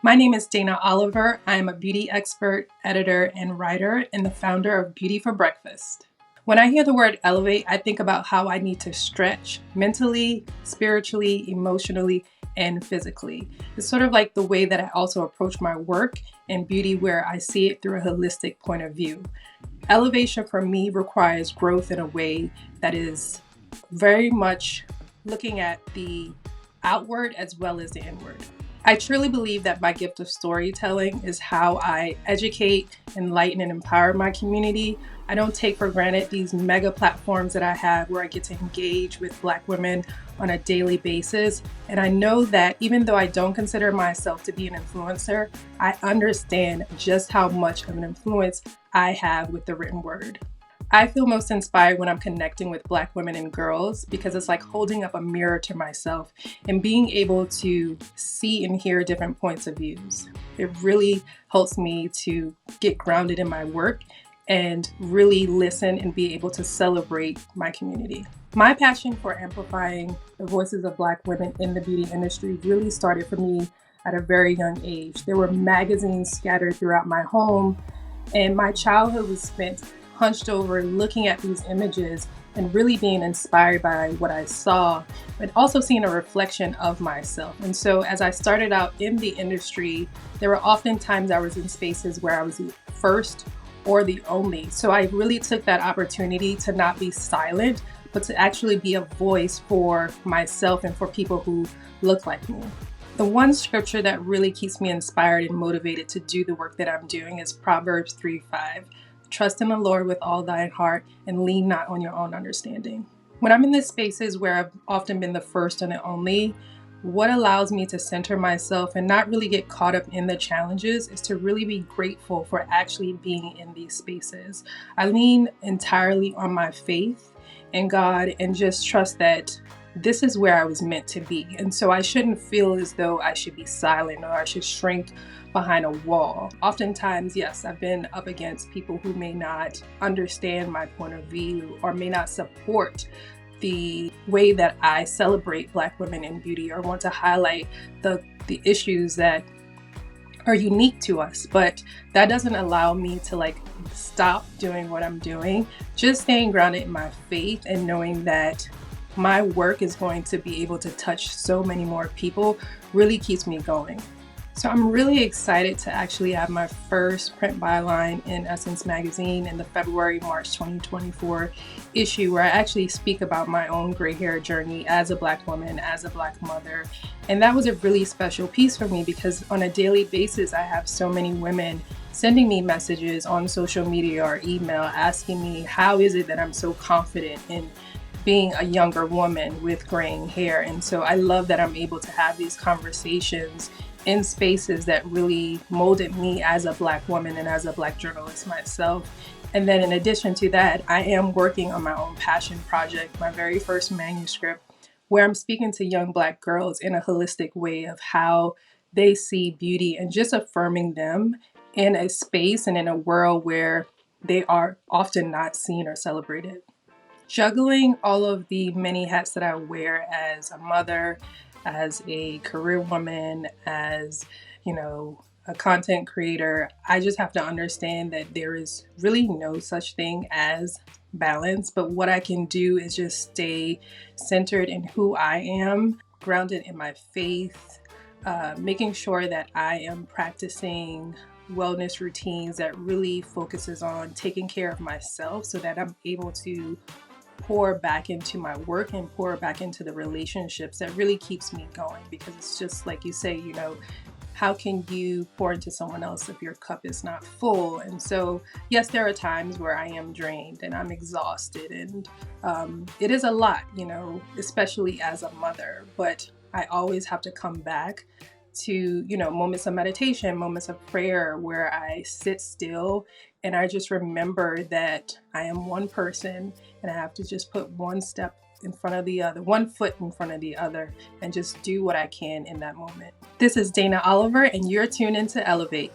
My name is Dana Oliver. I am a beauty expert, editor, and writer, and the founder of Beauty for Breakfast. When I hear the word elevate, I think about how I need to stretch mentally, spiritually, emotionally, and physically. It's sort of like the way that I also approach my work and beauty, where I see it through a holistic point of view. Elevation for me requires growth in a way that is very much looking at the outward as well as the inward. I truly believe that my gift of storytelling is how I educate, enlighten, and empower my community. I don't take for granted these mega platforms that I have where I get to engage with Black women on a daily basis. And I know that even though I don't consider myself to be an influencer, I understand just how much of an influence I have with the written word. I feel most inspired when I'm connecting with Black women and girls because it's like holding up a mirror to myself and being able to see and hear different points of views. It really helps me to get grounded in my work and really listen and be able to celebrate my community. My passion for amplifying the voices of Black women in the beauty industry really started for me at a very young age. There were magazines scattered throughout my home, and my childhood was spent hunched over looking at these images and really being inspired by what I saw, but also seeing a reflection of myself. And so as I started out in the industry, there were often times I was in spaces where I was the first or the only. So I really took that opportunity to not be silent, but to actually be a voice for myself and for people who look like me. The one scripture that really keeps me inspired and motivated to do the work that I'm doing is Proverbs 3:5. Trust in the Lord with all thine heart and lean not on your own understanding. When I'm in the spaces where I've often been the first and the only, what allows me to center myself and not really get caught up in the challenges is to really be grateful for actually being in these spaces. I lean entirely on my faith in God and just trust that this is where I was meant to be. And so I shouldn't feel as though I should be silent or I should shrink behind a wall. Oftentimes, yes, I've been up against people who may not understand my point of view or may not support the way that I celebrate Black women in beauty or want to highlight the issues that are unique to us. But that doesn't allow me to stop doing what I'm doing. Just staying grounded in my faith and knowing that my work is going to be able to touch so many more people really keeps me going. So I'm really excited to actually have my first print byline in Essence magazine in the February-March 2024 issue, where I actually speak about my own gray hair journey as a Black woman, as a Black mother. And that was a really special piece for me because on a daily basis, I have so many women sending me messages on social media or email asking me, how is it that I'm so confident in being a younger woman with graying hair? And so I love that I'm able to have these conversations in spaces that really molded me as a Black woman and as a Black journalist myself. And then in addition to that, I am working on my own passion project, my very first manuscript, where I'm speaking to young Black girls in a holistic way of how they see beauty and just affirming them in a space and in a world where they are often not seen or celebrated. Juggling all of the many hats that I wear as a mother, as a career woman, as, a content creator, I just have to understand that there is really no such thing as balance. But what I can do is just stay centered in who I am, grounded in my faith, making sure that I am practicing wellness routines that really focuses on taking care of myself so that I'm able to pour back into my work and pour back into the relationships that really keeps me going. Because it's just like you say, how can you pour into someone else if your cup is not full? And so, yes, there are times where I am drained and I'm exhausted, and it is a lot, especially as a mother. But I always have to come back to, moments of meditation, moments of prayer where I sit still and I just remember that I am one person and I have to just put one step in front of the other, one foot in front of the other, and just do what I can in that moment. This is Dana Oliver, and you're tuned into Elevate.